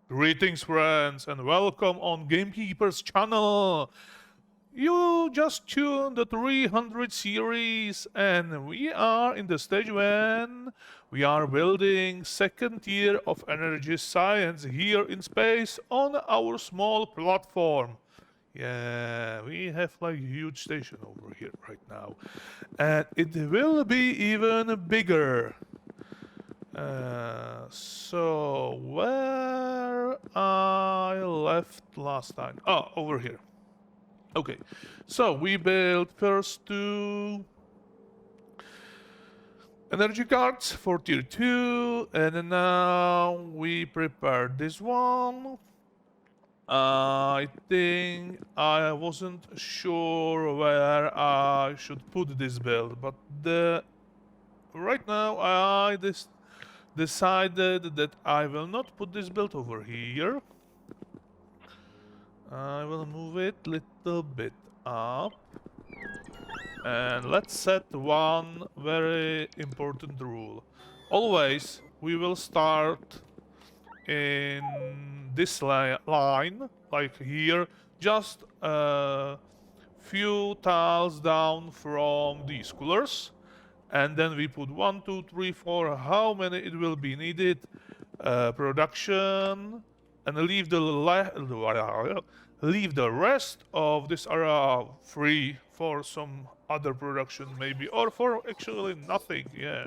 Greetings, friends, and welcome on Gamekeeper's channel. You just tuned the 300 series, and we are in the stage when we are building second tier of energy science here in space on our small platform. Yeah, we have like a huge station over here right now, and it will be even bigger. So where I left last time? Oh, over here. Okay, so we built first two energy cards for tier 2, and now we prepared this one. I think I wasn't sure where I should put this build, but right now I decided that I will not put this build over here. I will move it little bit up. And let's set one very important rule. Always we will start in this line, like here, just a few tiles down from these coolers. And then we put 1, 2, 3, 4, how many it will be needed, production, and leave the rest of this area free for some other production maybe, or for actually nothing. Yeah,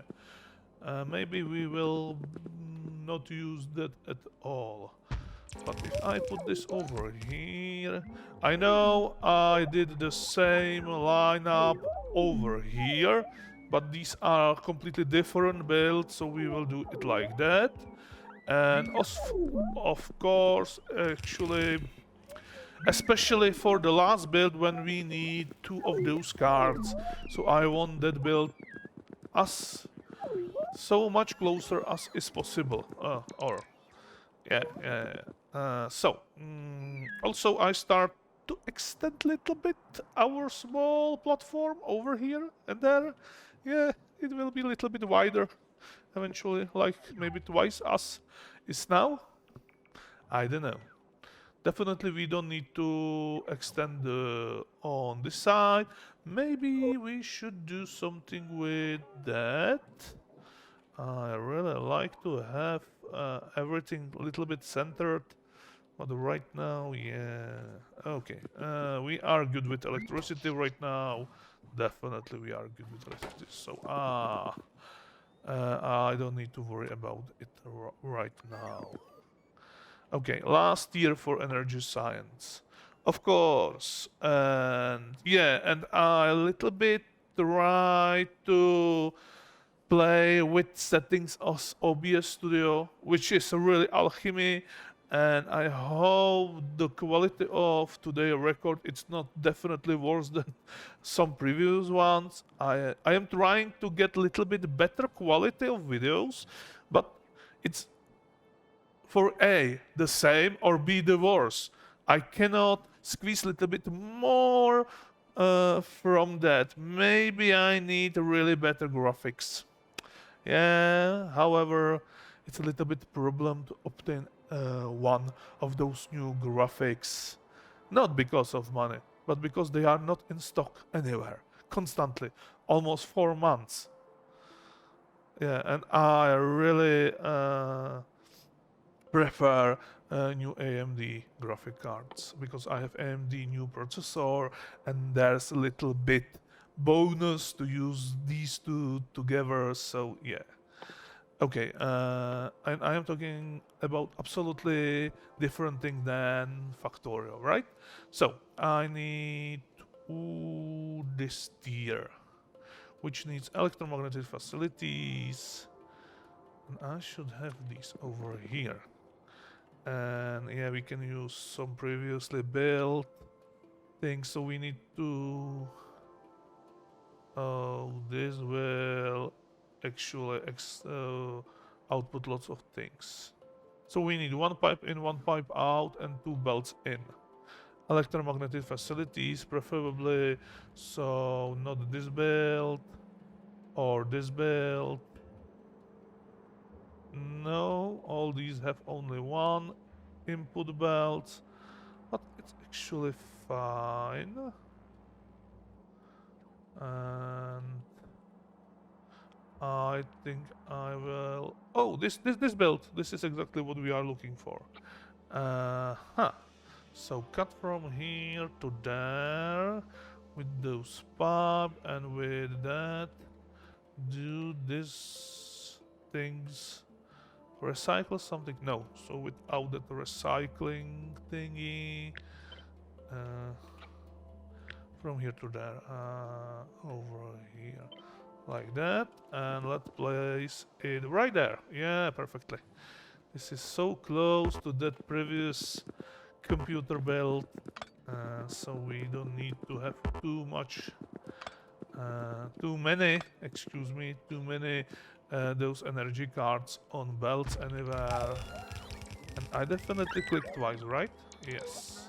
maybe we will not use that at all. But if I put this over here, I know I did the same lineup over here, but these are completely different builds, so we will do it like that. And of course, actually, especially for the last build when we need two of those cards, so I want that build as so much closer as is possible. Or yeah, yeah. Also I start to extend little bit our small platform over here and there. Yeah, it will be a little bit wider eventually, like maybe twice as is now. I don't know. Definitely we don't need to extend on this side. Maybe we should do something with that. I really like to have everything a little bit centered, but right now, yeah. Okay, we are good with electricity right now. Definitely we are good with electricity. So, I don't need to worry about it right now. Okay, last year for energy science. Of course. And yeah, and I a little bit try to play with settings of OBS Studio, which is really alchemy, and I hope the quality of today's record it's not definitely worse than some previous ones. I am trying to get a little bit better quality of videos, but it's for A the same or B the worse. I cannot squeeze a little bit more from that. Maybe I need really better graphics. Yeah, however, it's a little bit problem to obtain one of those new graphics. Not because of money, but because they are not in stock anywhere, constantly, almost 4 months. Yeah, and I really prefer new AMD graphic cards because I have AMD new processor, and there's a little bit bonus to use these two together. So yeah. Okay, and I am talking about absolutely different thing than Factorio, right? So I need this tier, which needs electromagnetic facilities, and I should have these over here. And yeah, we can use some previously built things, so we need to... Oh, this will actually output lots of things. So we need one pipe in, one pipe out, and two belts in. Electromagnetic facilities, preferably, so not this belt or this belt. No, all these have only one. input belts, but it's actually fine. And I think I will. Oh, this belt. This is exactly what we are looking for. Huh. So cut from here to there with those pipe, and with that do these things. Recycle something? No. So without that recycling thingy, uh, from here to there, over here, like that, and let's place it right there. Yeah, perfectly. This is so close to that previous computer belt, so we don't need to have too many, excuse me, too many those energy cards on belts anywhere. And I definitely clicked twice, right? Yes.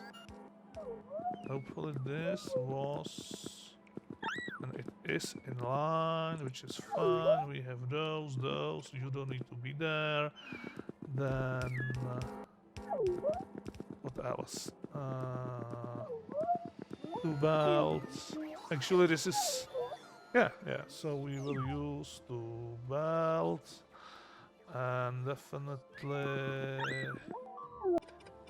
Hopefully this was... and it is in line, which is fine. We have those, you don't need to be there. Then... what else? Two belts. Actually, this is... yeah, so we will use two belts. And definitely...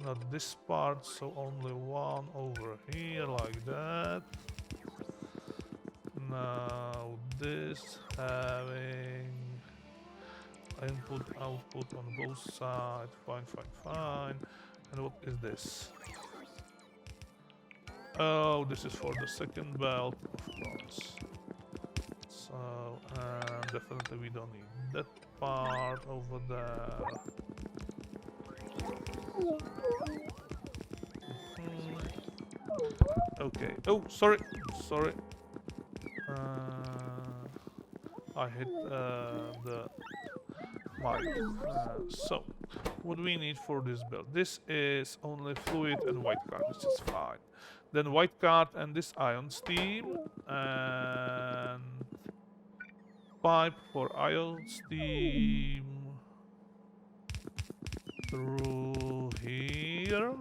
not this part, so only one over here, like that. Now this having input, output on both sides. Fine. And what is this? Oh, this is for the second belt, of course. So, definitely we don't need that part over there. Okay. Oh, sorry. I hit the mic. So, what do we need for this build? This is only fluid and white card, which is fine. Then white card and this ion steam, and pipe for ion steam through here.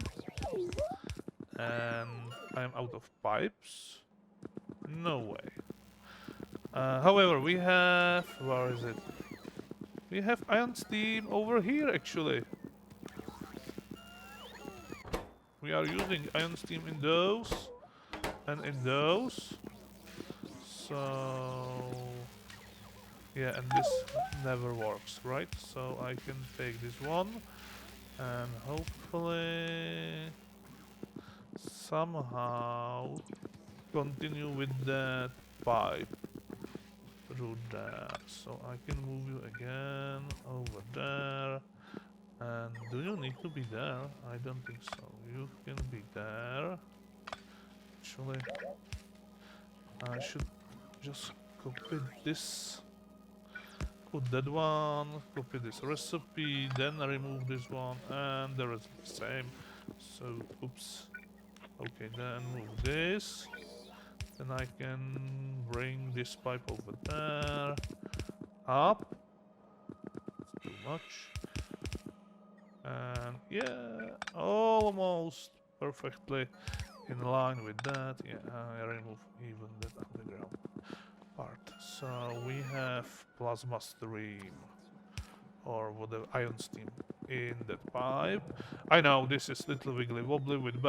And I'm out of pipes. No way. However, we have... where is it? We have ion steam over here, actually. We are using ion steam in those and in those. So... yeah, and this never works, right? So I can take this one and hopefully somehow continue with that pipe through there. So I can move you again over there. And do you need to be there? I don't think so. You can be there. Actually, I should just copy this. Put that one, copy this recipe, then remove this one, and the rest is the same. So, oops. Okay, then move this. Then I can bring this pipe over there. Up. It's too much. And yeah, almost perfectly in line with that. Yeah, I remove even that underground part. So we have plasma stream, or whatever, ion steam in that pipe. I know this is little wiggly wobbly with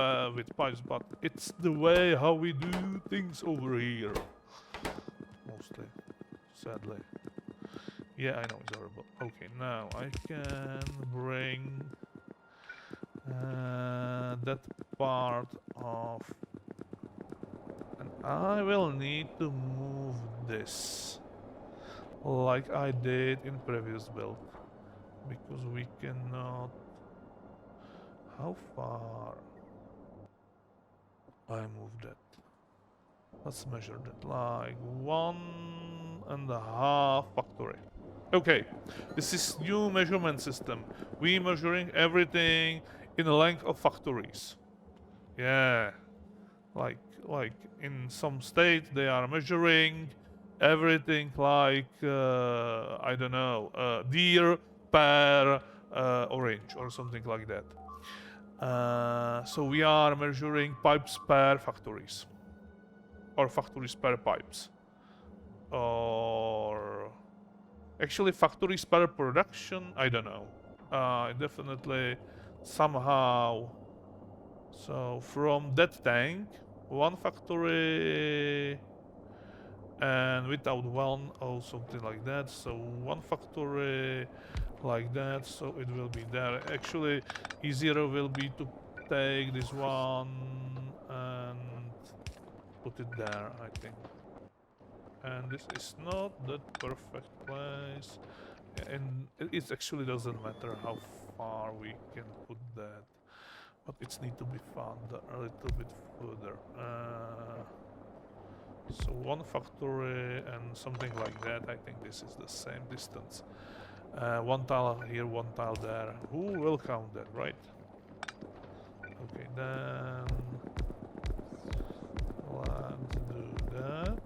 pipes, but it's the way how we do things over here. Mostly, sadly. Yeah, I know it's horrible. Okay, now I can bring that part of... and I will need to move this like I did in previous build, because we cannot... how far I moved that? Let's measure that, like 1.5 factory. Okay, this is new measurement system. We measuring everything in the length of factories. Yeah, like in some states they are measuring everything like I don't know, deer per orange or something like that. So we are measuring pipes per factories, or factories per pipes, or actually factories per production. I don't know. Definitely somehow. So from that tank, one factory, and without one or something like that. So one factory like that, so it will be there. Actually, easier will be to take this one and put it there, I think. And this is not the perfect place. And it actually doesn't matter how far we can put that, but it's need to be found a little bit further. So one factory and something like that. I think this is the same distance. One tile here, one tile there. Who will count that, right? Okay, then let's do that.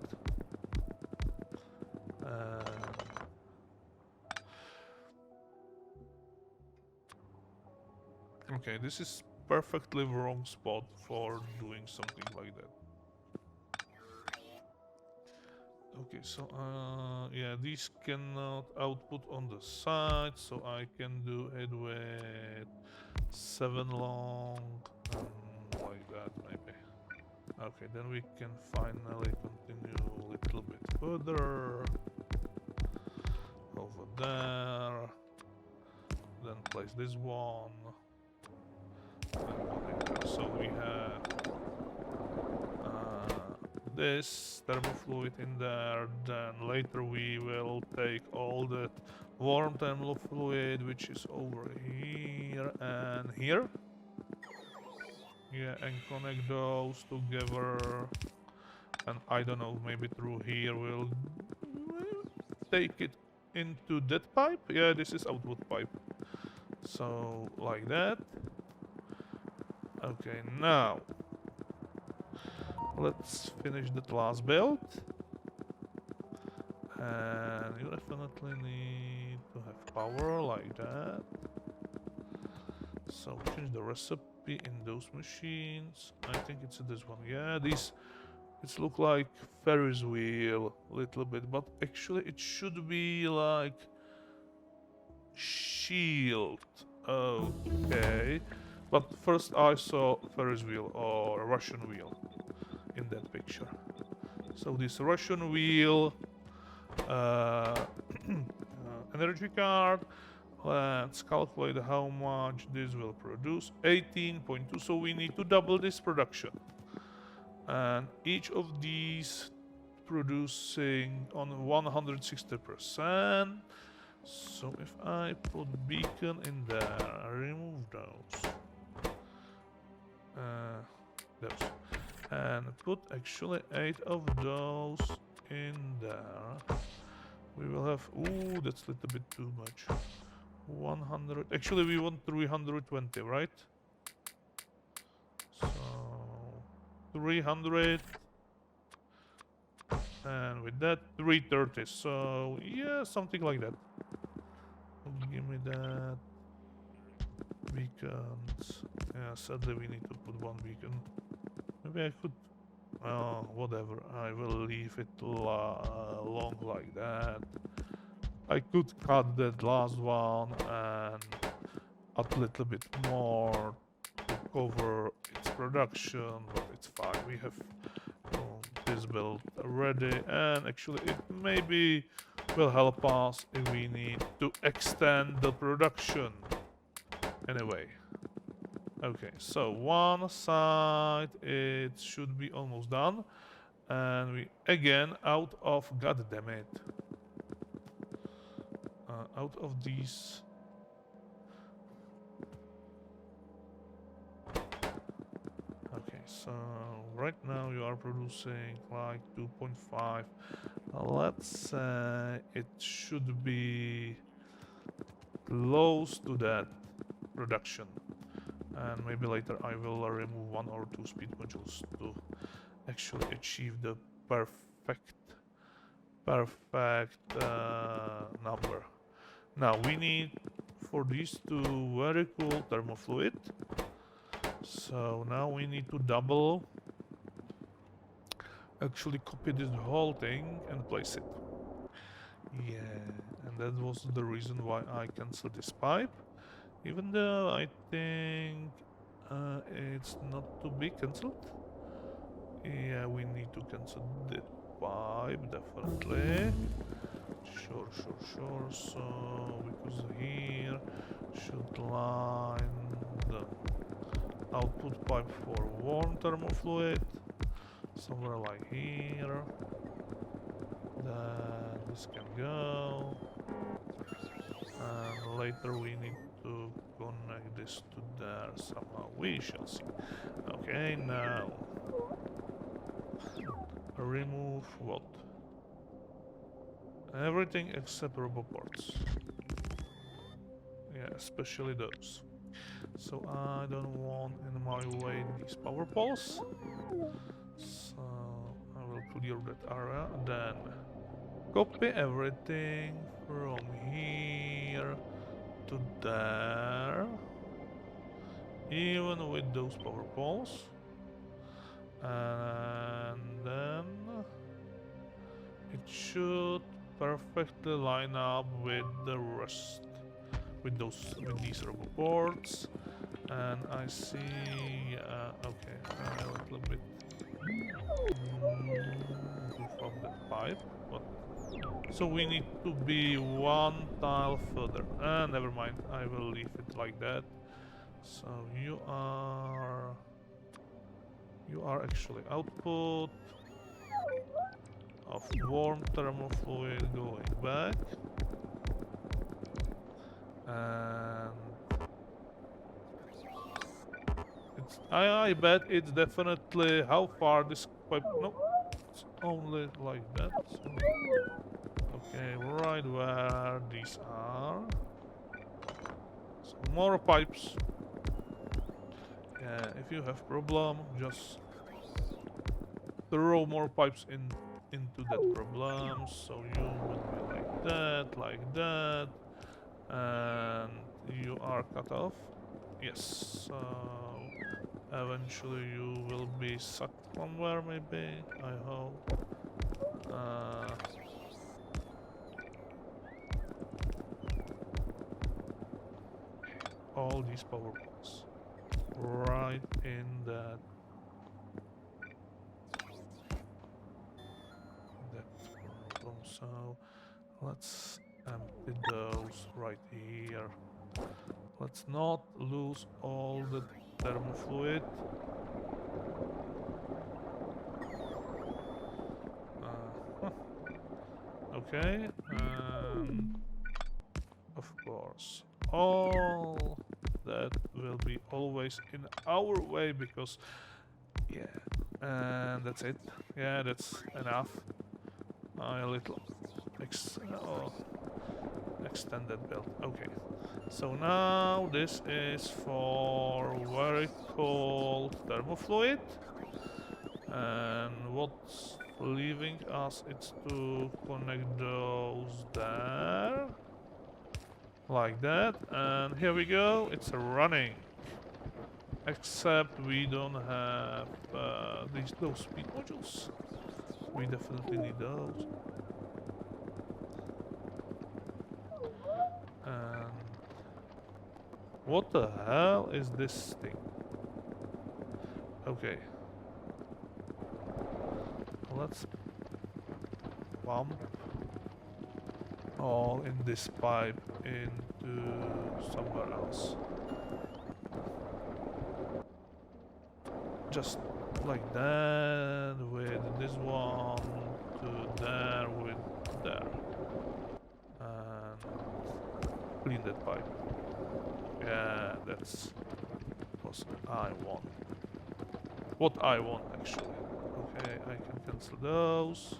Okay, this is perfectly wrong spot for doing something like that. Okay, so yeah, these cannot output on the side, so I can do it with 7 long, like that maybe. Okay, then we can finally continue a little bit further over there. Then place this one. So we have this thermofluid in there. Then later we will take all the warm thermal fluid, which is over here and here. Yeah, and connect those together. And I don't know, maybe through here we'll take it into that pipe. Yeah, this is output pipe. So like that. Okay, now let's finish that last build. And you definitely need to have power like that. So change the recipe in those machines. I think it's this one. Yeah, these it look like Ferris wheel a little bit, but actually it should be like shield. Okay. But first I saw Ferris wheel or Russian wheel in that picture. So this Russian wheel energy card. Let's calculate how much this will produce. 18.2, so we need to double this production. And each of these producing on 160%. So if I put beacon in there, remove those. And put actually 8 of those in there. We will have, ooh, that's a little bit too much. 100, actually we want 320, right? So 300, and with that 330, so yeah, something like that. Give me that. Beacons. Yeah, sadly we need to put one beacon. Maybe I could, whatever, I will leave it long like that. I could cut that last one and add a little bit more to cover its production, but it's fine. We have this build ready, and actually it maybe will help us if we need to extend the production. Anyway. Okay, so one side it should be almost done, and we again out of, god damn it, out of these. Okay, so right now you are producing like 2.5. Let's say it should be close to that production. And maybe later I will remove 1 or 2 speed modules to actually achieve the perfect number. Now we need for these two very cool thermofluid. So now we need to double actually copy this whole thing and place it. Yeah, and that was the reason why I canceled this pipe. Even though I think it's not to be cancelled. Yeah, we need to cancel the pipe, definitely. Sure. So, because here should line the output pipe for warm thermofluid. Somewhere like here. Then this can go. And later we need to connect this to there somehow. We shall see. Okay, now remove what? Everything except roboports. Yeah, especially those. So I don't want in my way these power poles. So I will clear that area. Then copy everything from here to there. Even with those power poles. And then it should perfectly line up with the rest. With these roboports. And I see, okay, a little bit goof up the pipe, but so we need to be one tile further. Never mind, I will leave it like that. So you are actually output of warm thermofluid going back, and I bet it's definitely how far this pipe. No, it's only like that. So, okay, right where these are. So more pipes. Yeah, if you have problem, just throw more pipes into that problem. So you would be like that, and you are cut off. Yes. So eventually you will be sucked somewhere, maybe. I hope. All these power poles right in that problem. So let's empty those right here. Let's not lose all the thermofluid. Okay, and of course all that will be always in our way because yeah, and that's it. Yeah, that's enough. A little extended build. Okay, so now this is for very cold thermofluid, and what's leaving us it's to connect those there like that, and here we go, it's running, except we don't have those speed modules. We definitely need those. And what the hell is this thing? Okay, let's pump all in this pipe into somewhere else. Just like that, with this one to there, with there. And clean that pipe. Yeah, that's what I want. What I want, actually. Okay, I can cancel those.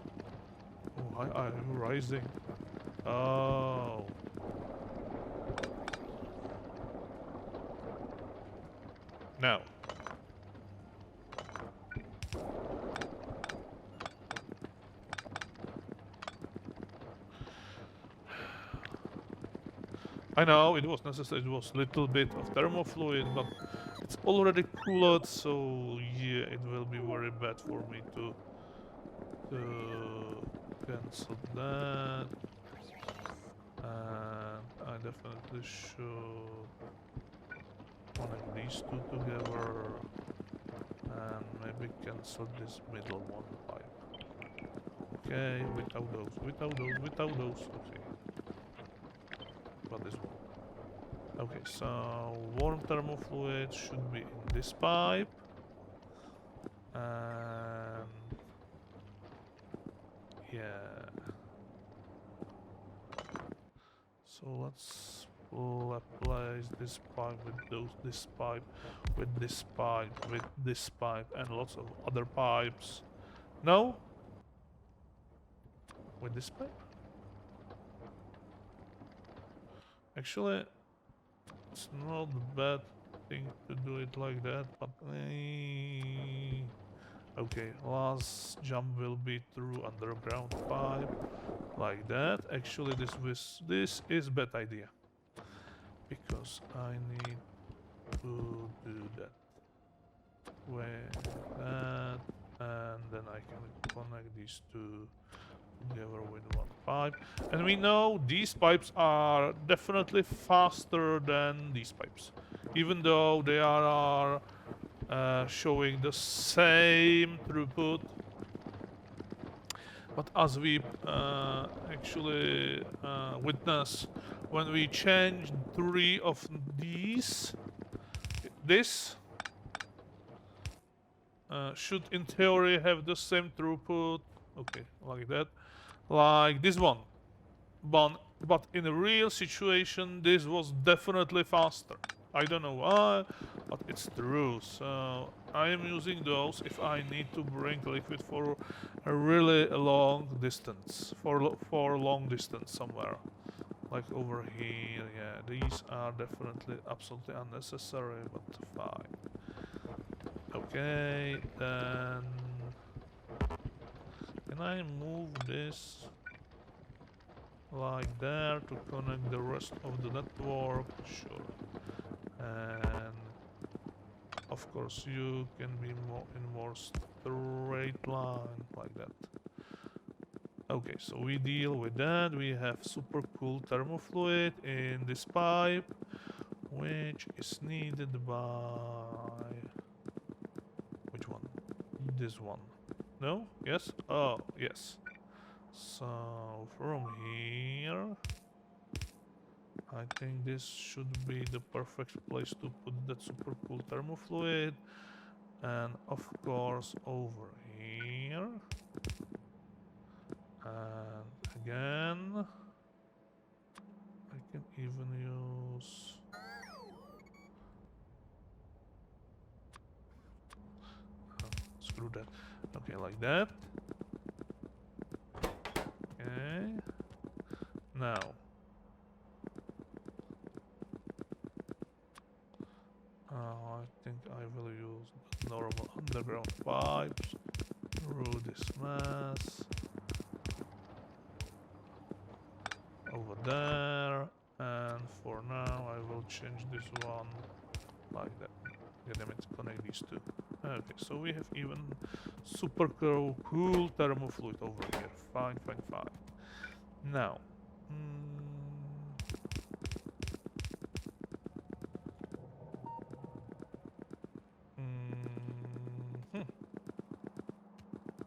Oh, I'm rising. Oh. Now. I know it was necessary. It was little bit of thermofluid, but it's already cooled, so yeah, it will be very bad for me to cancel that. And I definitely should connect these two together and maybe cancel this middle one pipe. Okay, without those. Okay, but this one. Okay, so warm thermofluid should be in this pipe. And yeah. So let's place this pipe with this pipe, with this pipe, with this pipe, and lots of other pipes. No? With this pipe? Actually, it's not a bad thing to do it like that, but okay, last jump will be through underground pipe, like that. Actually, this is bad idea, because I need to do that. With that, and then I can connect these two together with one pipe. And we know these pipes are definitely faster than these pipes, even though they are showing the same throughput. But as we actually witness, when we change 3 of these, this should in theory have the same throughput. Okay, like that, like this one. But in a real situation, this was definitely faster. I don't know why, but it's true. So I am using those if I need to bring liquid for a really long distance, for long distance somewhere, like over here. Yeah, these are definitely absolutely unnecessary, but fine. Okay, then can I move this like there to connect the rest of the network? Sure. And of course you can be more straight line like that. Okay, so we deal with that. We have super cool thermofluid in this pipe, which is needed by which one? This one. No? Yes? Oh, yes. So from here, I think this should be the perfect place to put that super cool thermofluid. And of course over here. And again, I can even use... screw that. Okay, like that. Okay. Now. I think I will use the normal underground pipes through this mess. Over there. And for now I will change this one like that. Yeah, damn it, connect these two. Okay, so we have even super cool thermofluid over here. Fine. Now,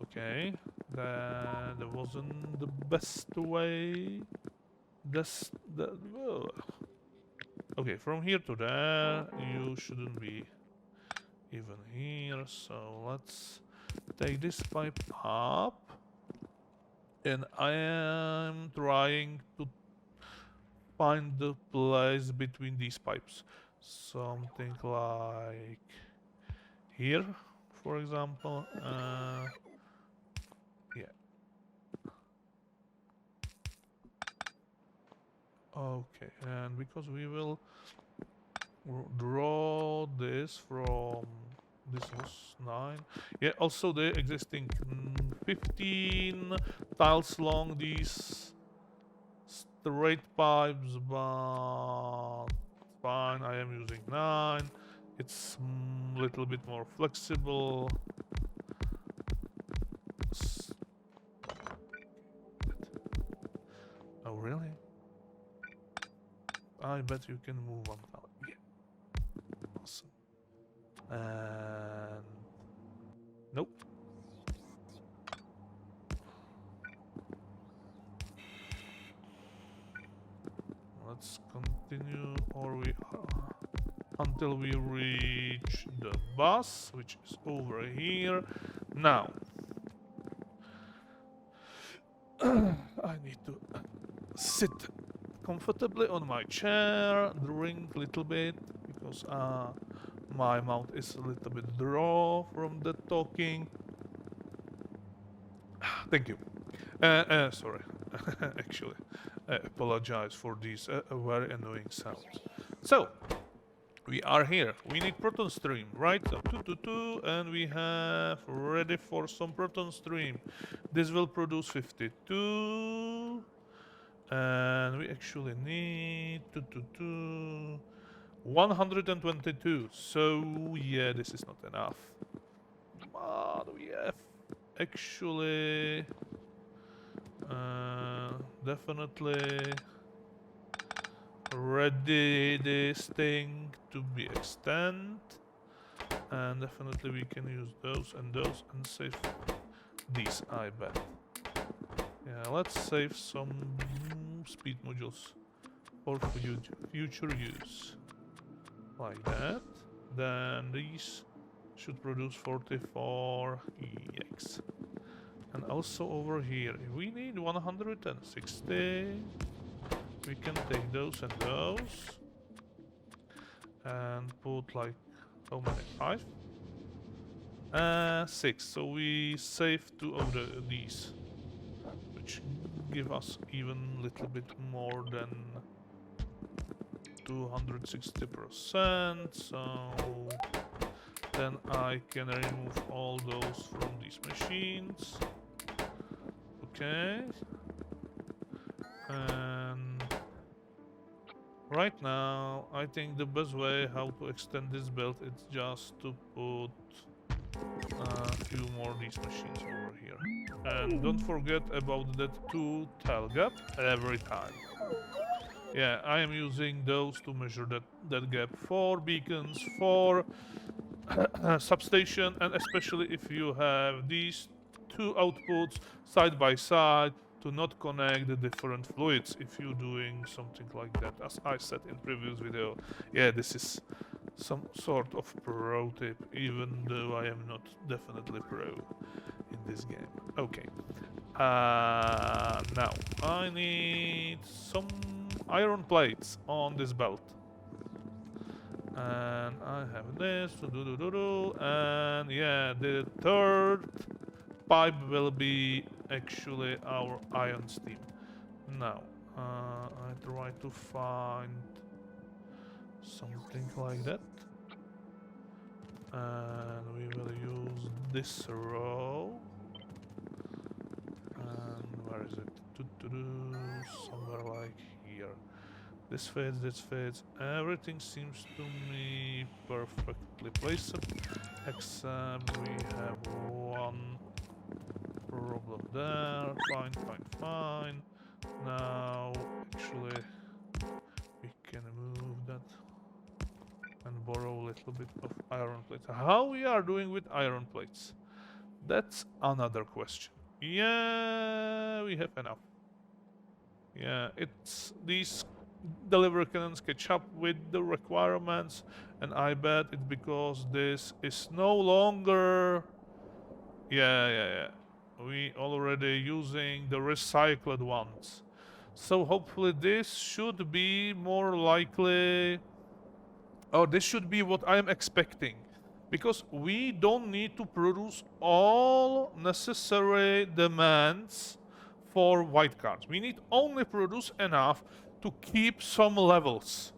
okay, that wasn't the best way. Okay, from here to there, you shouldn't be even here. So let's take this pipe up. And I am trying to find the place between these pipes. Something like here, for example. Yeah. Okay, and because we will draw this from... this was 9. Yeah, also the existing 15 tiles long, these straight pipes, but fine, I am using 9. It's a little bit more flexible. Oh, really? I bet you can move on now. Yeah. Awesome. And nope. Let's continue, or we until we reach the bus, which is over here. Now, I need to sit comfortably on my chair, drink a little bit, because my mouth is a little bit dry from the talking. Thank you. Sorry, actually, I apologize for these very annoying sounds. So, we are here. We need Proton stream, right? So 222, and we have ready for some Proton stream. This will produce 52, and we actually need 122. So yeah, this is not enough. But we have actually definitely ready this thing to be extended, and definitely we can use those and save these, I bet. Yeah, let's save some speed modules for future use, like that. Then these should produce 44 EX. And also over here, if we need 160, we can take those and those and put like how many? 5? 6. So we save 2 of these, which give us even a little bit more than 260%. So then I can remove all those from these machines. Okay. And right now, I think the best way how to extend this build is just to put a few more of these machines over here. And don't forget about that 2 tile gap every time. Yeah, I am using those to measure that gap for beacons, for substation, and especially if you have these 2 outputs side by side, to not connect the different fluids if you're doing something like that, as I said in previous video. Yeah, this is some sort of pro tip, even though I am not definitely pro in this game. Okay. Now, I need some iron plates on this belt. And I have this, and yeah, the third pipe will be actually our ion steam. Now, I try to find something like that. And we will use this row. And where is it? Somewhere like here. This fades. Everything seems to me perfectly placed, except we have one problem there. Fine. Now, actually, we can move that and borrow a little bit of iron plates. How we are doing with iron plates? That's another question. Yeah, we have enough. Yeah, it's these delivery cannons catch up with the requirements, and I bet it's because this is no longer... Yeah. We already using the recycled ones. So hopefully this should be more likely... Oh, this should be what I am expecting. Because we don't need to produce all necessary demands for white cards. We need only produce enough to keep some levels.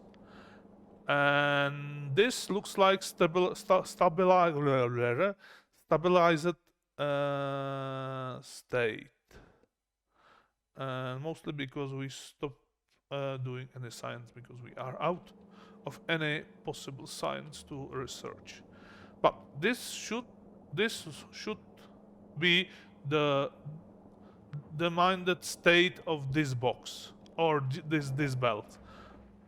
And this looks like stabilized state. And mostly because we stopped doing any science because we are out of any possible science to research. But this should be the minded state of this box or this belt.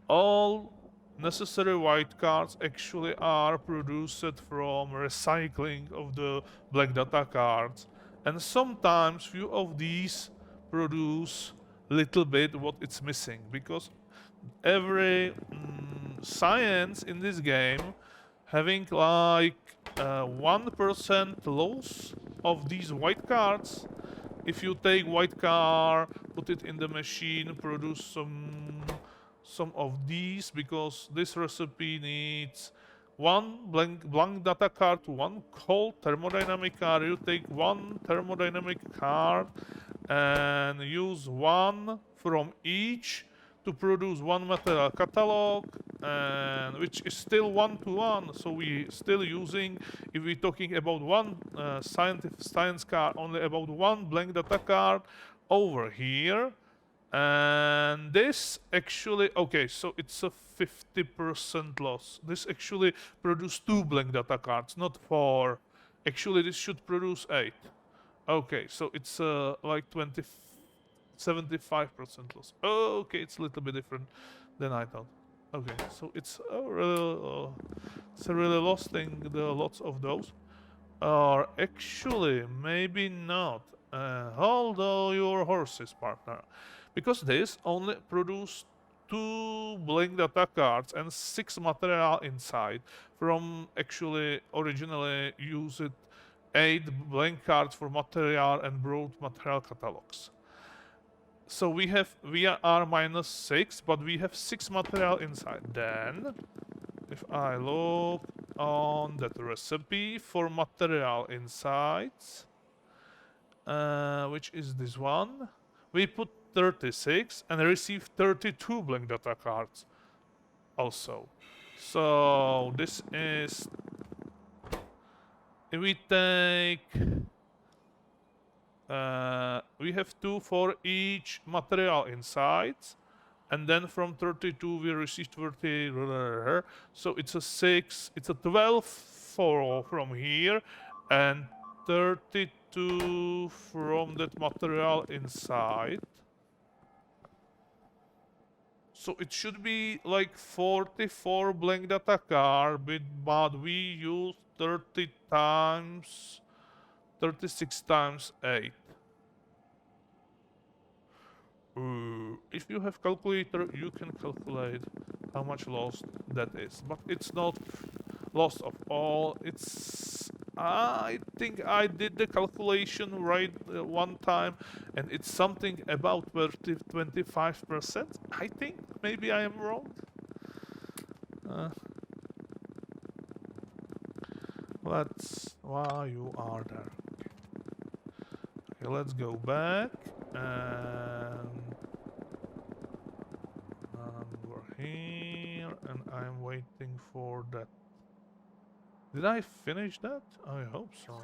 All necessary white cards actually are produced from recycling of the black data cards, and sometimes few of these produce little bit what it's missing, because every science in this game having like 1% loss of these white cards. If you take white card, put it in the machine, produce some of these, because this recipe needs one blank data card, one cold thermodynamic card. You take one thermodynamic card and use one from each to produce one material catalog, and which is still 1 to 1. So we still using, if we're talking about one science card, only about one blank data card over here. And this actually, okay, so it's a 50% loss. This actually produced 2 blank data cards, not 4. Actually, this should produce 8. Okay, so it's like 75% loss. Okay, it's a little bit different than I thought. Okay, so it's a really lost thing. The lots of those are actually maybe not. Hold your horses, partner, because this only produced 2 blank data cards and 6 material inside from actually originally used 8 blank cards for material and broad material catalogs. So we are minus 6, but we have 6 material inside. Then, if I look on that recipe for material insides, which is this one, we put 36 and receive 32 blank data cards also. So this is, if we take, we have 2 for each material insides, and then from 32 we receive 30, so it's a 6, it's a 12 from here, and 32 from that material inside. So it should be like 44 blank data card, but we use 30 times, 36 times 8. If you have calculator, you can calculate how much lost that is. But it's not lost of all. It's, I think I did the calculation right one time, and it's something about 25%. I think maybe I am wrong. Why you are there? Okay, let's go back and we're here, and I'm waiting for that. Did I finish that? I hope so.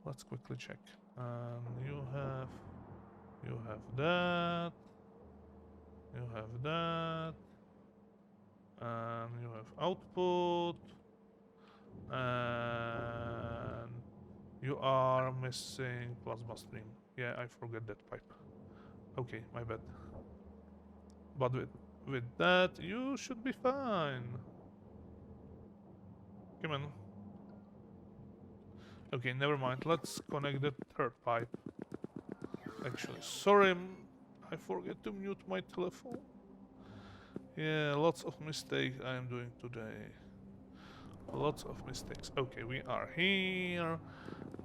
Let's quickly check. You have that. You have that. And you have output. And you are missing plasma stream. Yeah, I forget that pipe. Okay, my bad. But with that, you should be fine. Come on. Okay, never mind. Let's connect the third pipe. Actually, sorry, I forget to mute my telephone. Yeah, lots of mistakes I am doing today. Lots of mistakes. Okay, we are here.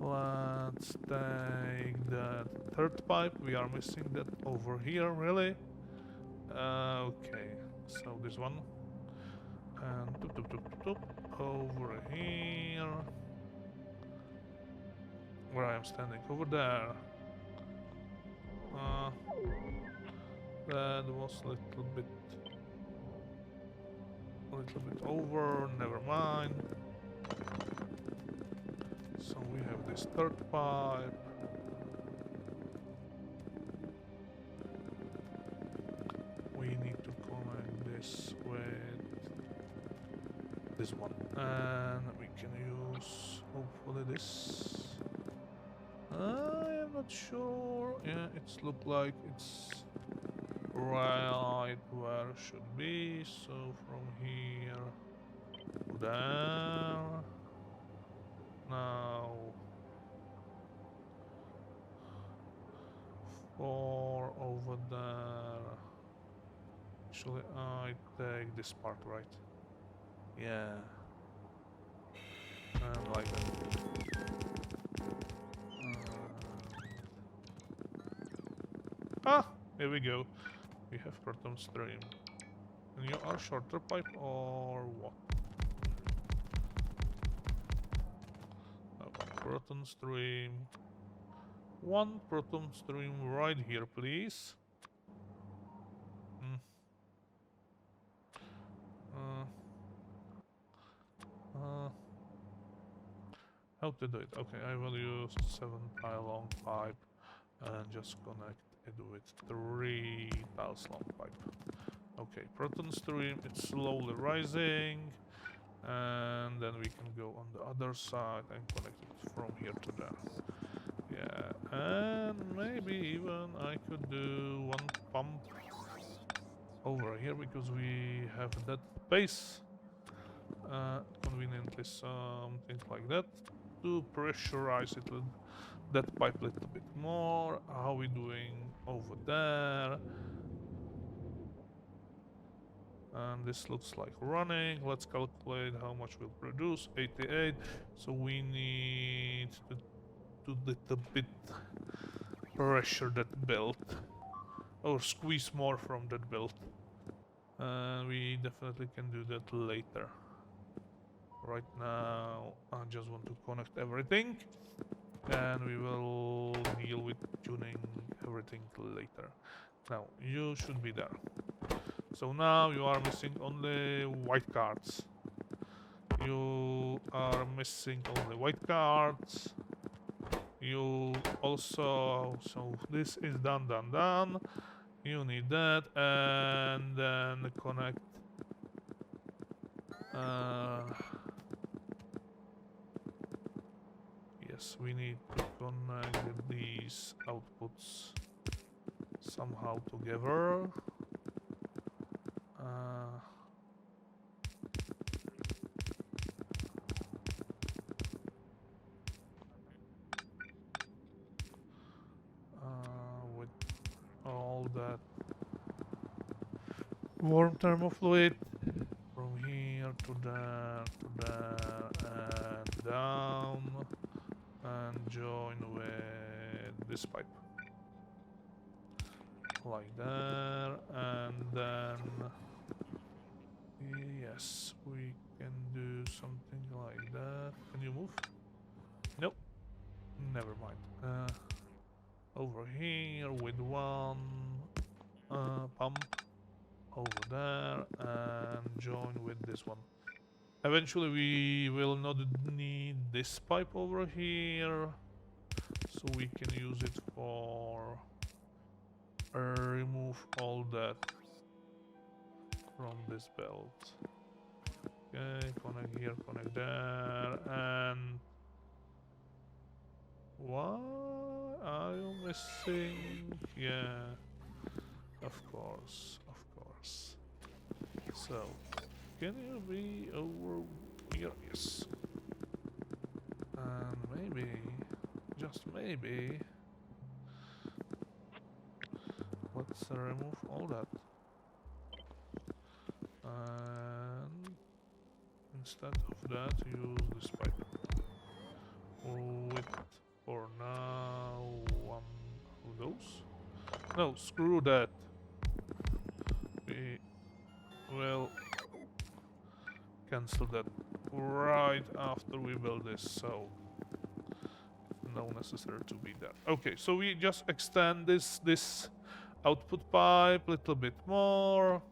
Let's take the third pipe. We are missing that over here, really? Okay, so this one. And over here. Where I am standing, over there. That was a little bit over, never mind. So we have this third pipe. this one, and we can use hopefully this. I am not sure. Yeah, it's look like it's right where it should be. So from here to there. Now 4 over there. Actually, I take this part, right? Yeah. And like that. Here we go. We have Proton stream. And you are shorter pipe or what? Okay, Proton stream. One Proton stream right here, please. How to do it? Okay, I will use 7 tile long pipe and just connect it with 3 tiles long pipe. Okay, Proton stream, it's slowly rising, and then we can go on the other side and connect it from here to there. Yeah, and maybe even I could do 1 pump over here because we have that space. Conveniently something like that to pressurize it with that pipe a little bit more. How are we doing over there? And this looks like running. Let's calculate how much we'll produce. 88. So we need to do little bit pressure that belt, or squeeze more from that belt. And we definitely can do that later. Right now, I just want to connect everything, and we will deal with tuning everything later. Now, you should be there. So now you are missing only white cards. You are missing only white cards. You also, so this is done. You need that, and then connect. Yes, we need to connect these outputs somehow together. With all that warm thermofluid from here to there, and down, and join with this pipe like that, and then yes, we can do something like that. Can you move? Nope, never mind. Over here with 1 pump over there and join with this one. Eventually we will not need this pipe over here, so we can use it for remove all that from this belt. Okay, connect here, connect there, and why are you missing? Yeah, of course. So, can you be over here? Yes. And maybe, just maybe, let's remove all that. And instead of that, use this pipe. With, for now, 1 of those. No, screw that. We will cancel that right after we build this, so no necessary to be there. Okay, so we just extend this output pipe a little bit more.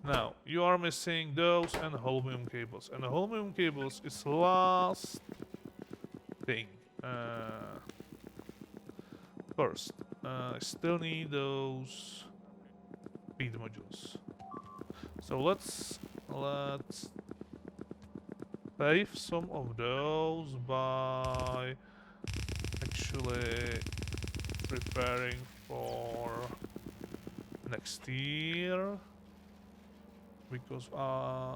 Now, you are missing those and Holmium cables. And the Holmium cables is last thing. First, I still need those feed modules. So let's save some of those by actually preparing for next year. Because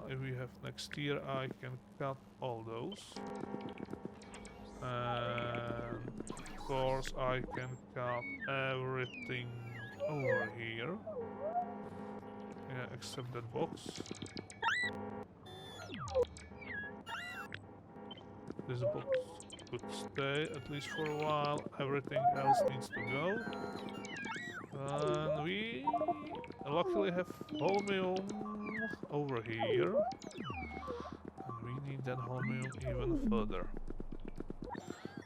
if we have next year, I can cut all those. And of course, I can cut everything over here. Yeah, except that box. This box could stay at least for a while. Everything else needs to go. And we luckily have Holmium over here. And we need that Holmium even further.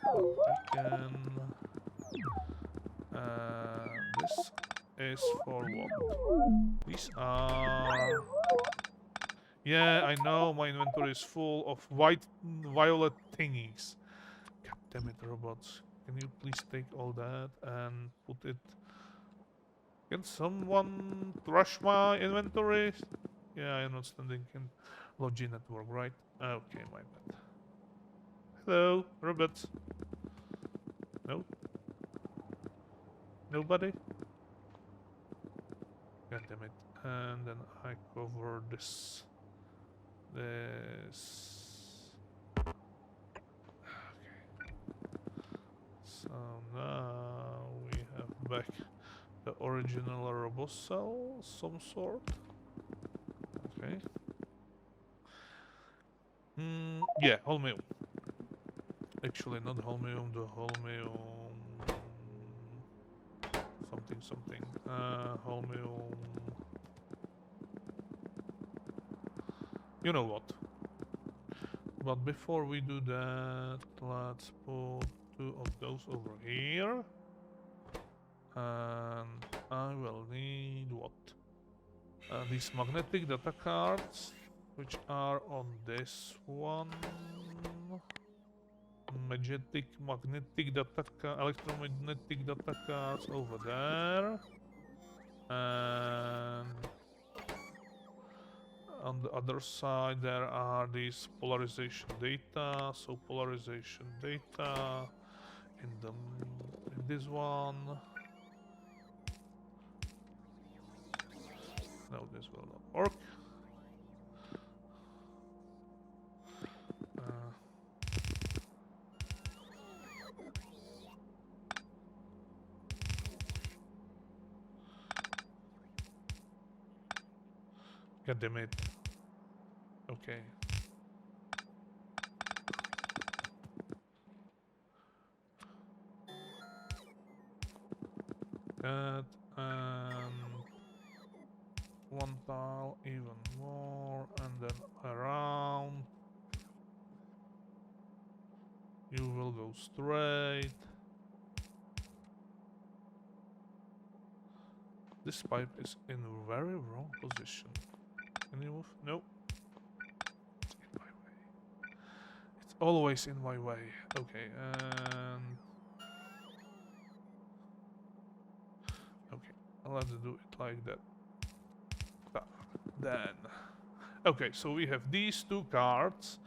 But we can... this is for what? These are... Yeah, I know my inventory is full of violet thingies. God damn it, robots. Can you please take all that and put it... Can someone trash my inventory? Yeah, I'm not standing in Logi network, right? Okay, my bad. Hello, robots. No? Nobody? God damn it. And then I cover this. Okay. So now we have back the original robocell, some sort. Okay. Yeah, Holmium. Actually, not Holmium, the Holmium... something. Holmium... You know what? But before we do that, let's put 2 of those over here. And I will need what? These magnetic data cards, which are on this one. Magnetic data electromagnetic data cards over there. And on the other side there are these polarization data. So polarization data in this one. No, this will not work. God damn it. Okay. That and one tile, even more, and then around. You will go straight. This pipe is in a very wrong position. Can you move? No. It's in my way. It's always in my way. Okay, and... Okay, let's do it like that. Then... Okay, so we have these 2 cards.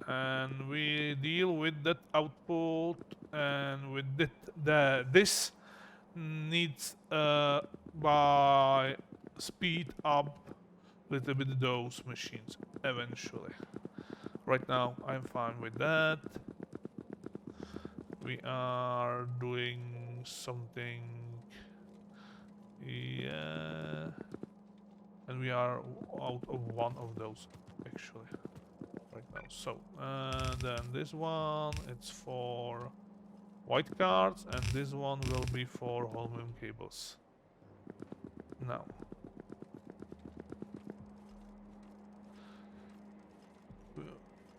And we deal with that output, and with this needs by speed up a little bit those machines eventually. Right now I'm fine with that. We are doing something, yeah, and we are out of one of those actually. Right now. So, then this one, it's for white cards, and this one will be for Holmium cables. Now.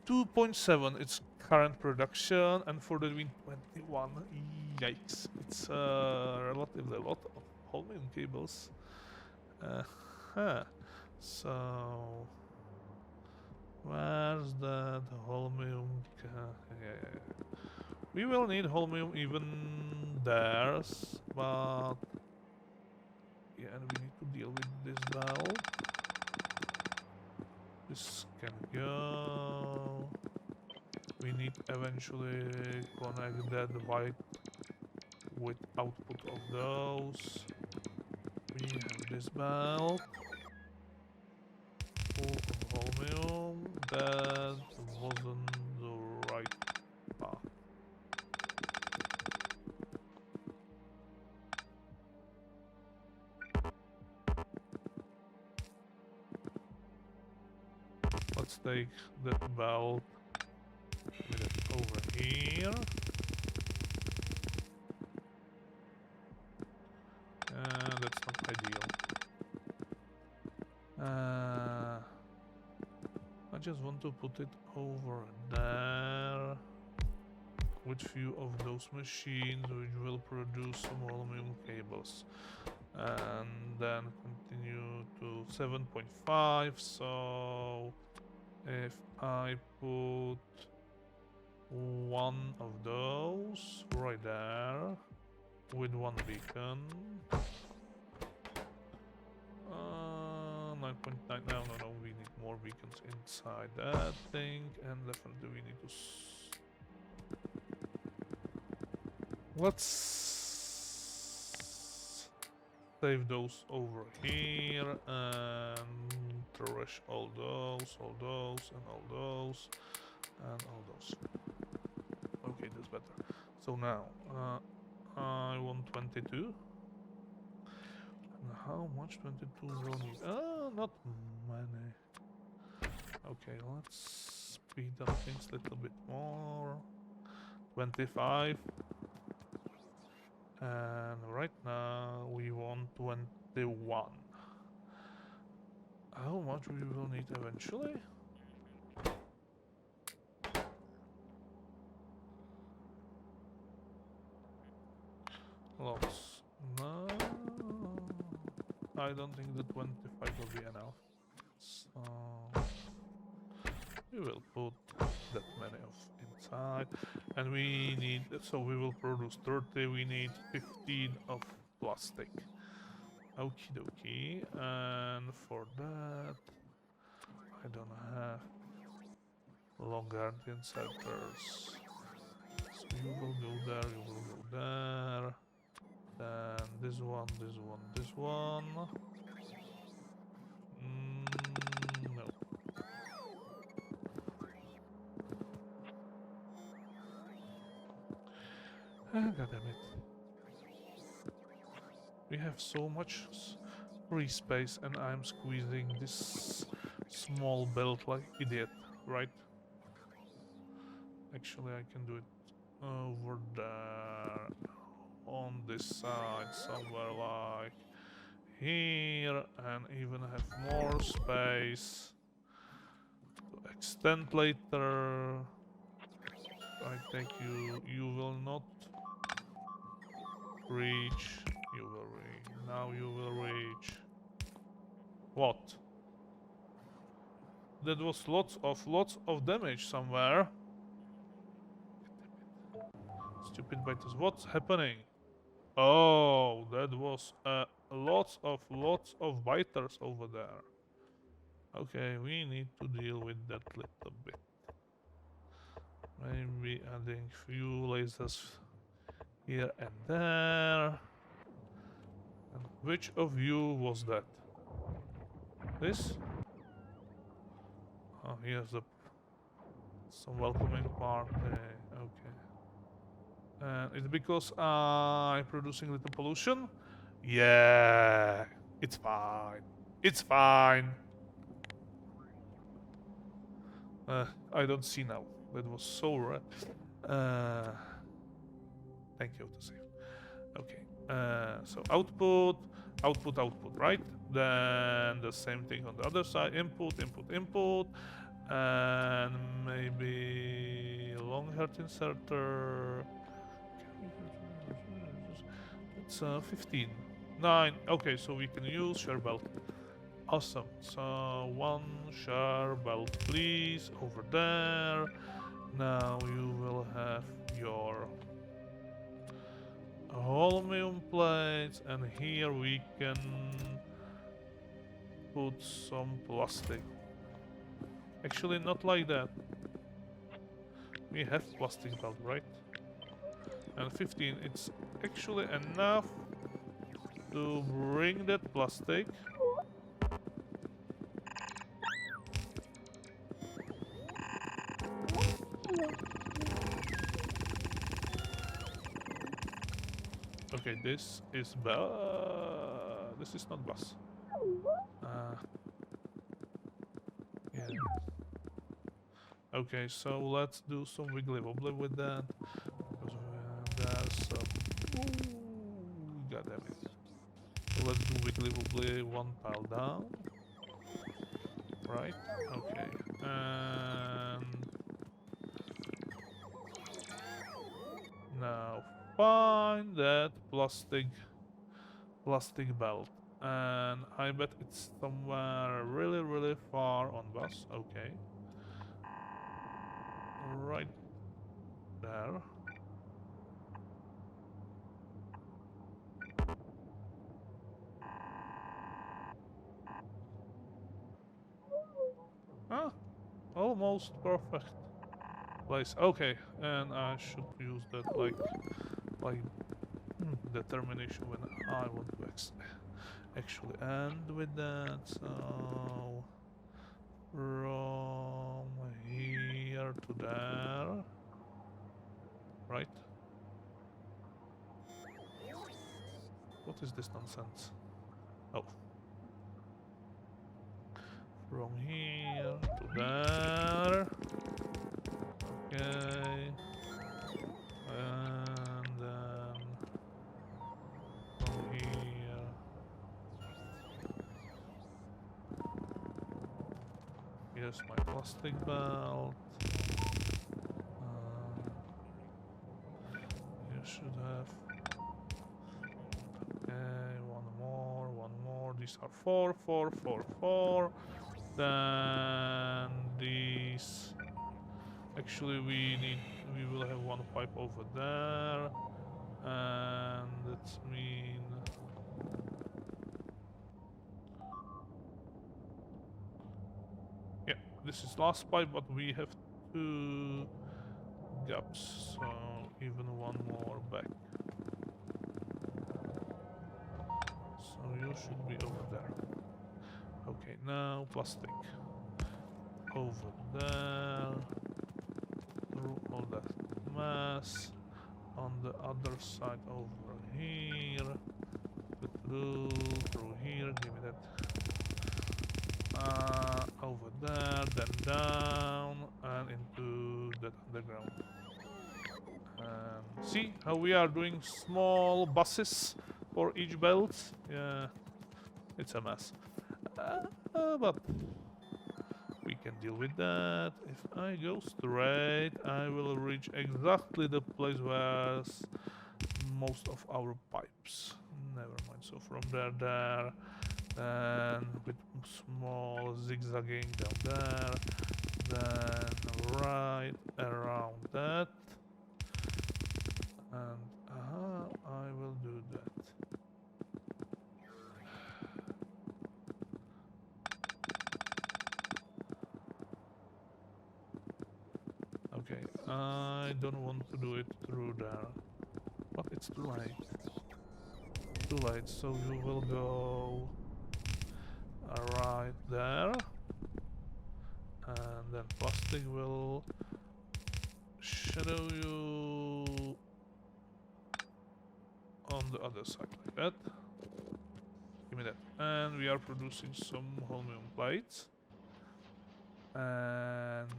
2.7, it's current production, and for the Win21, yikes, it's relatively a lot of Holmium cables. So... Where's the Holmium? Yeah. We will need Holmium even there, but yeah, and we need to deal with this well. This can go. need eventually connect that white with output of those. We have this belt full of Holmium. That wasn't the right path. Let's take that belt with it over here. That's not ideal. I just want to put it over there with few of those machines which will produce some aluminum cables. And then continue to 7.5. So if I put one of those right there with one beacon, 9.9. No, we need more beacons inside that thing, and definitely we need to let's save those over here and trash all those, and all those, and all those. Okay, that's better. So now, I want 22. And how much 22 will need? Not many. Okay, let's speed up things a little bit more. 25. And right now we want 21. How much we will need eventually? Lots. No, I don't think the 25 will be enough. So we will put that many of inside, and we need, so we will produce 30. We need 15 of plastic. Okie dokie, and for that I don't have long guarantee inserters. So you will go there, you will go there. Then this one, this one, this one. No. God damn it. We have so much free space and I'm squeezing this small belt like idiot, right? Actually, I can do it over there, on this side, somewhere like here, and even have more space to extend later. I think you will not reach. You will reach. Now you will reach. What? That was lots of damage somewhere. Stupid biters. What's happening? Oh, that was lots of biters over there. Okay, we need to deal with that little bit. Maybe adding few lasers here and there. And which of you was that? This? Oh, here's some welcoming party. Okay. And it's because I'm producing little pollution? Yeah, it's fine. It's fine. I don't see now. That was so rare. Thank you to save. Okay. So output, right? Then the same thing on the other side. Input, and maybe long heart inserter. It's 15. 9. Okay, so we can use share belt. Awesome. So one share belt, please, over there. Now you will have your Holmium plates, and here we can put some plastic. Actually, not like that. We have plastic belt, right? And 15, it's actually enough to bring that plastic. Okay, this is this is not bus. Yeah. Okay, so let's do some wiggly wobbly with that. Because there's some... Ooh, God damn it. So let's do wiggly wobbly one pile down. Right? Okay. And now find that plastic belt. And I bet it's somewhere really far on bus. Okay. Right there. Ah, almost perfect place. Okay, and I should use that like determination when I want to actually end with that. So from here to there, right? What is this nonsense? Oh, from here to there. Okay, and then from here. Here's my plastic belt. You should have. Okay, one more. These are four. Then these. Actually, we will have one pipe over there, and that's mean. Yeah, this is last pipe, but we have two gaps, so even one more back. So you should be over there. Okay, now plastic. Over there. Through all that mass. On the other side over here. Through here, give me that. Over there, then down, and into that underground. See how we are doing small buses for each belt? Yeah, it's a mess. But we can deal with that. If I go straight, I will reach exactly the place where most of our pipes. Never mind. So from there, then with small zigzagging down there, then right around that, and I will do that. Okay, I don't want to do it through there, but it's too late. Too late, so you will go right there, and then plastic will shadow you on the other side like that. Give me that. And we are producing some holmium plates. And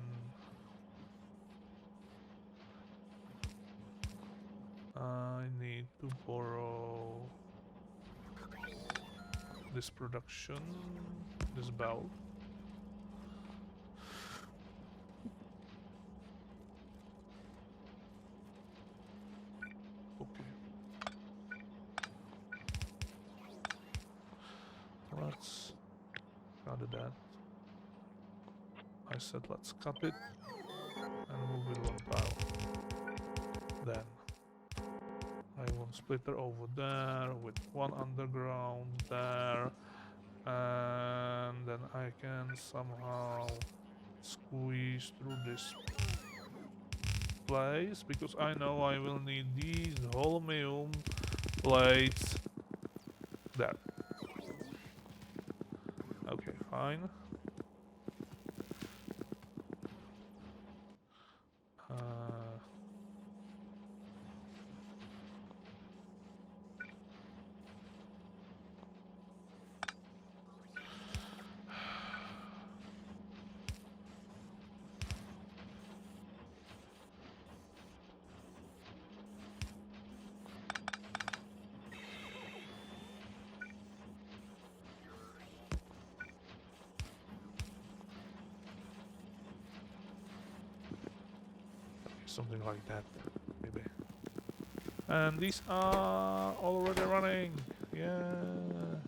I need to borrow this production, this belt. Okay. Let's cut that. I said let's cut it and move it one pile. Then I want splitter over there with one underground there, and then I can somehow squeeze through this place, because I know I will need these Holmium plates there. Okay, fine. Something like that, maybe. And these are already running, yeah.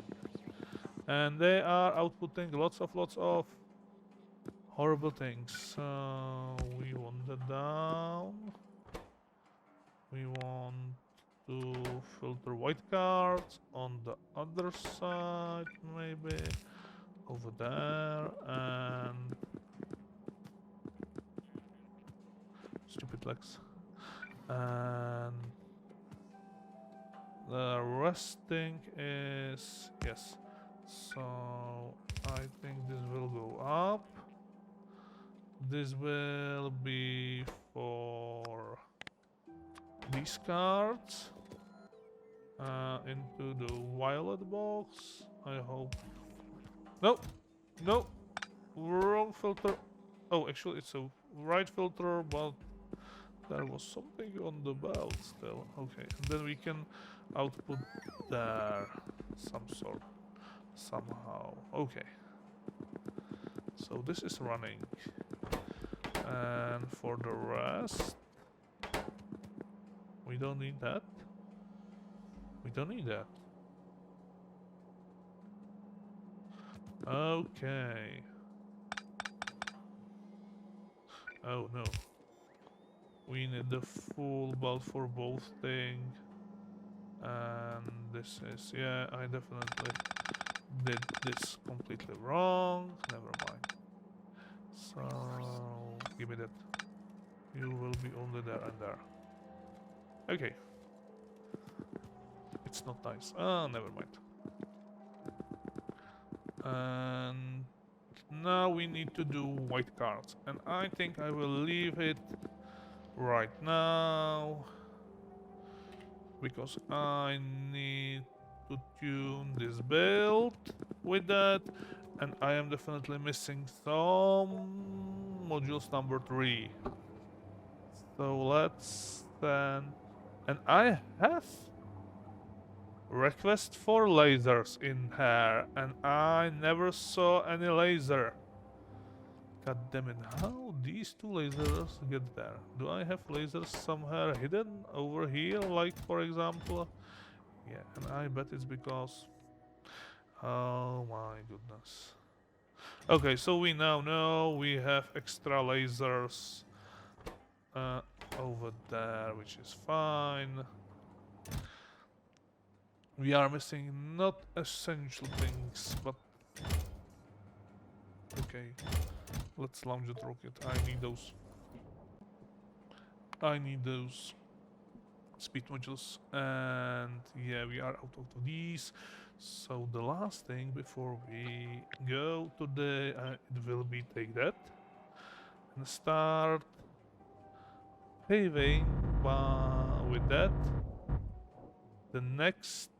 And they are outputting lots of horrible things. So we want that down. We want to filter white cards on the other side, maybe over there, and stupid legs. And the resting is yes. So I think this will go up. This will be for these cards into the violet box. I hope. No, no, wrong filter. Oh, actually, it's a right filter, but there was something on the belt still. Okay, and then we can output there some sort somehow. Okay. So this is running. And for the rest, we don't need that. We don't need that. Okay. Oh no. We need the full belt for both things. And this is, yeah, I definitely did this completely wrong. Never mind. So, give me that. You will be only there and there. Okay. It's not nice. Ah, never mind. And now we need to do white cards. And I think I will leave it right now, because I need to tune this build with that, and I am definitely missing some modules number 3. So let's then, and I have request for lasers in here, and I never saw any laser. God damn it, how these two lasers get there? Do I have lasers somewhere hidden over here, like for example? Yeah, and I bet it's because... Oh my goodness. Okay, so we now know we have extra lasers over there, which is fine. We are missing not essential things, but... Okay. Let's launch the rocket. I need those. I need those speed modules. And yeah, we are out of these. So the last thing before we go to the... it will be take that. And start paving with that. The next...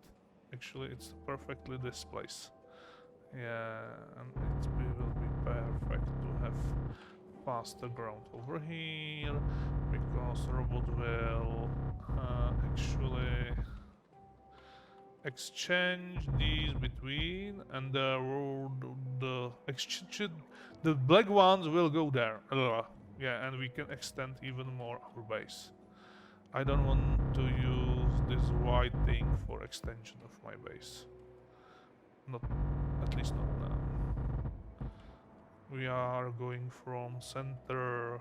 Actually, it's perfectly this place. Yeah, and it will be perfect to have faster ground over here, because robot will actually exchange these between, and the black ones will go there. Yeah, and we can extend even more our base. I don't want to use this white thing for extension of my base. Not, at least not now. We are going from center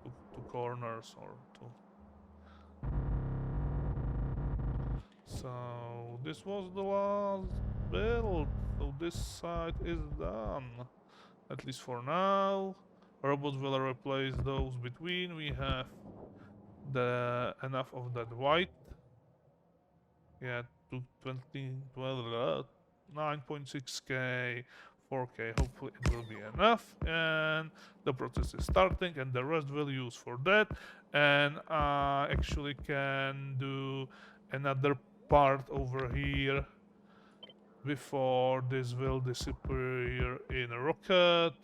to corners or to... So this was the last build. So this side is done, at least for now. Robots will replace those between. We have the enough of that white. Yeah, 220, 9.6k, 4k. Hopefully it will be enough. And the process is starting, and the rest will use for that. And I actually can do another part over here before this will disappear in a rocket.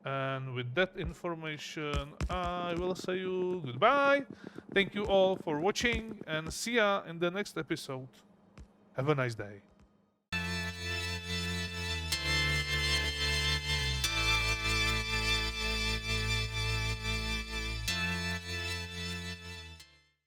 And with that information, I will say you goodbye. Thank you all for watching and see ya in the next episode. Have a nice day.